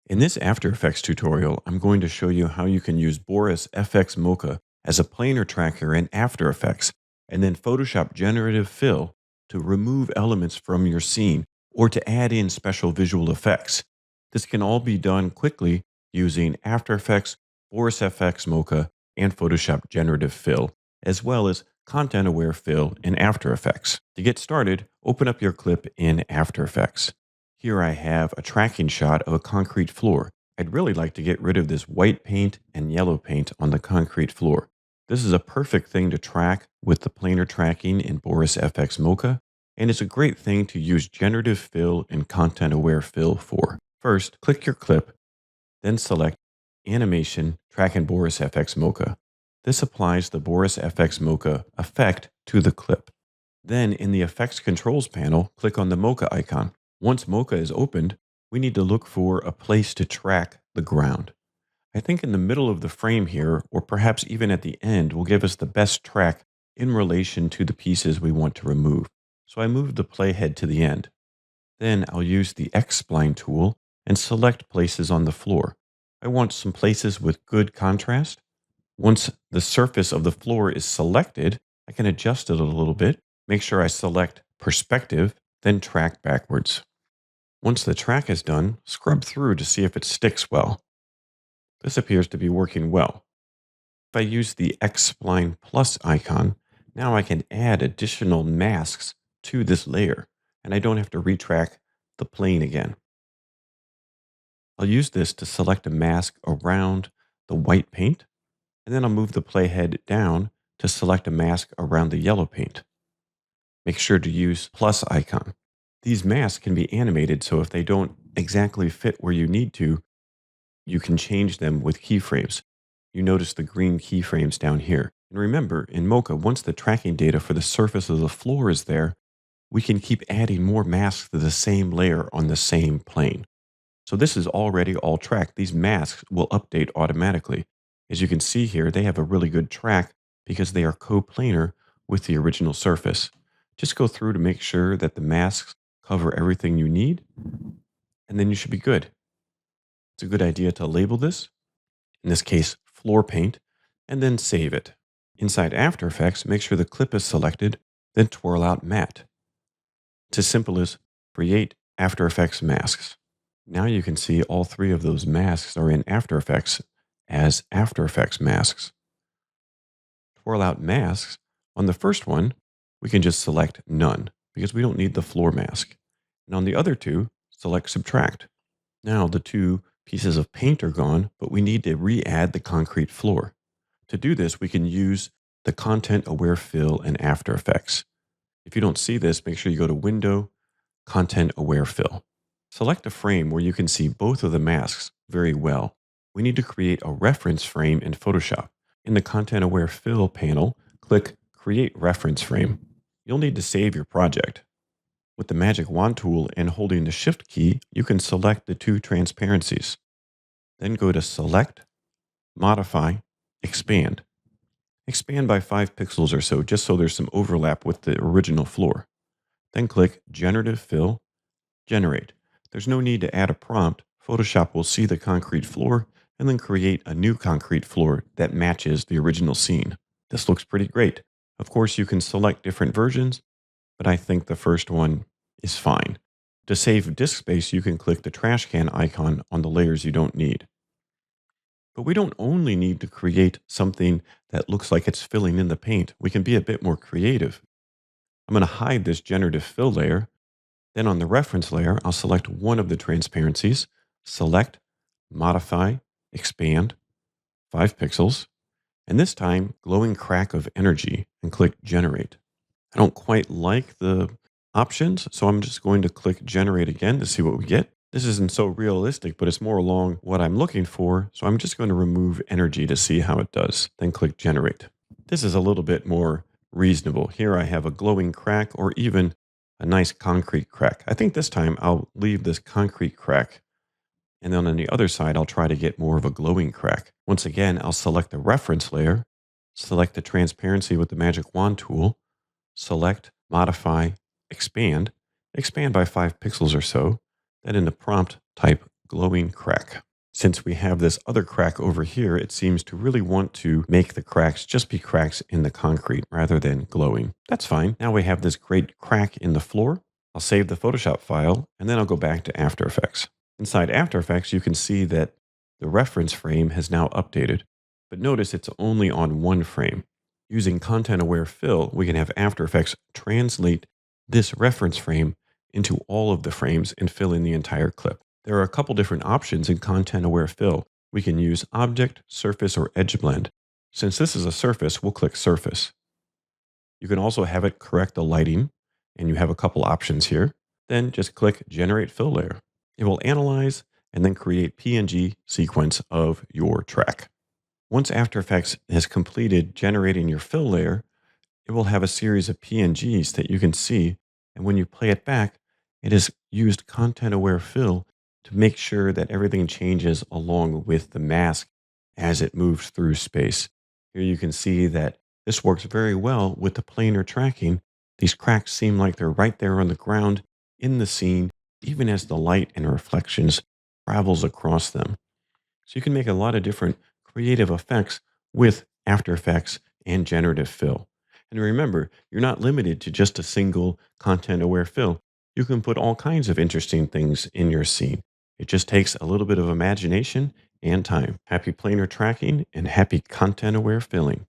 In this After Effects tutorial, I'm going to show you how you can use Boris FX Mocha as a planar tracker in After Effects, and then Photoshop Generative Fill to remove elements from your scene or to add in special visual effects. This can all be done quickly using After Effects, Boris FX Mocha, and Photoshop Generative Fill, as well as Content-Aware Fill in After Effects. To get started, open up your clip in After Effects. Here I have a tracking shot of a concrete floor. I'd really like to get rid of this white paint and yellow paint on the concrete floor. This is a perfect thing to track with the planar tracking in Boris FX Mocha, and it's a great thing to use generative fill and content-aware fill for. First, click your clip, then select Animation, Track in Boris FX Mocha. This applies the Boris FX Mocha effect to the clip. Then in the Effects Controls panel, click on the Mocha icon. Once Mocha is opened, we need to look for a place to track the ground. I think in the middle of the frame here, or perhaps even at the end, will give us the best track in relation to the pieces we want to remove. So I move the playhead to the end. Then I'll use the X-spline tool and select places on the floor. I want some places with good contrast. Once the surface of the floor is selected, I can adjust it a little bit, make sure I select perspective, then track backwards. Once the track is done, scrub through to see if it sticks well. This appears to be working well. If I use the X-spline plus icon, now I can add additional masks to this layer, and I don't have to retrack the plane again. I'll use this to select a mask around the white paint, and then I'll move the playhead down to select a mask around the yellow paint. Make sure to use plus icon. These masks can be animated, so if they don't exactly fit where you need to, you can change them with keyframes. You notice the green keyframes down here. And remember, in Mocha, once the tracking data for the surface of the floor is there, we can keep adding more masks to the same layer on the same plane. So this is already all tracked. These masks will update automatically. As you can see here, they have a really good track because they are coplanar with the original surface. Just go through to make sure that the masks cover everything you need, and then you should be good. It's a good idea to label this, in this case, floor paint, and then save it. Inside After Effects, make sure the clip is selected, then twirl out matte. It's as simple as create After Effects masks. Now you can see all three of those masks are in After Effects as After Effects masks. Twirl out masks. On the first one, we can just select none because we don't need the floor mask. And on the other two, select subtract. Now the two pieces of paint are gone, but we need to re-add the concrete floor. To do this, we can use the content-aware fill in After Effects. If you don't see this, make sure you go to Window, Content-Aware Fill. Select a frame where you can see both of the masks very well. We need to create a reference frame in Photoshop. In the Content-Aware Fill panel, click Create Reference Frame. You'll need to save your project. With the Magic Wand tool and holding the Shift key, you can select the two transparencies. Then go to Select, Modify, Expand. Expand by 5 pixels or so, just so there's some overlap with the original floor. Then click Generative Fill, Generate. There's no need to add a prompt. Photoshop will see the concrete floor and then create a new concrete floor that matches the original scene. This looks pretty great. Of course, you can select different versions, but I think the first one is fine. To save disk space, you can click the trash can icon on the layers you don't need. But we don't only need to create something that looks like it's filling in the paint. We can be a bit more creative. I'm going to hide this generative fill layer. Then on the reference layer, I'll select one of the transparencies, select, modify, expand, 5 pixels, and this time glowing crack of energy, and click generate. I don't quite like the options, so I'm just going to click generate again to see what we get. This isn't so realistic, but it's more along what I'm looking for, so I'm just going to remove energy to see how it does, then click generate. This is a little bit more reasonable. Here I have a glowing crack or even a nice concrete crack. I think this time I'll leave this concrete crack, and then on the other side, I'll try to get more of a glowing crack. Once again, I'll select the reference layer, select the transparency with the Magic Wand tool, select, modify, expand by 5 pixels or so. Then in the prompt, type glowing crack. Since we have this other crack over here, it seems to really want to make the cracks just be cracks in the concrete rather than glowing. That's fine. Now we have this great crack in the floor. I'll save the Photoshop file and then I'll go back to After Effects. Inside After Effects, you can see that the reference frame has now updated, but notice it's only on one frame. Using Content Aware Fill, we can have After Effects translate this reference frame into all of the frames and fill in the entire clip. There are a couple different options in Content Aware Fill. We can use Object, Surface, or Edge Blend. Since this is a surface, we'll click Surface. You can also have it correct the lighting, and you have a couple options here. Then just click Generate Fill Layer. It will analyze and then create PNG sequence of your track. Once After Effects has completed generating your fill layer, it will have a series of PNGs that you can see. And when you play it back, it has used content aware fill to make sure that everything changes along with the mask as it moves through space. Here you can see that this works very well with the planar tracking. These cracks seem like they're right there on the ground in the scene, even as the light and reflections travels across them. So you can make a lot of different creative effects with After Effects and Generative Fill. And remember, you're not limited to just a single content aware fill. You can put all kinds of interesting things in your scene. It just takes a little bit of imagination and time. Happy planar tracking and happy content aware filling.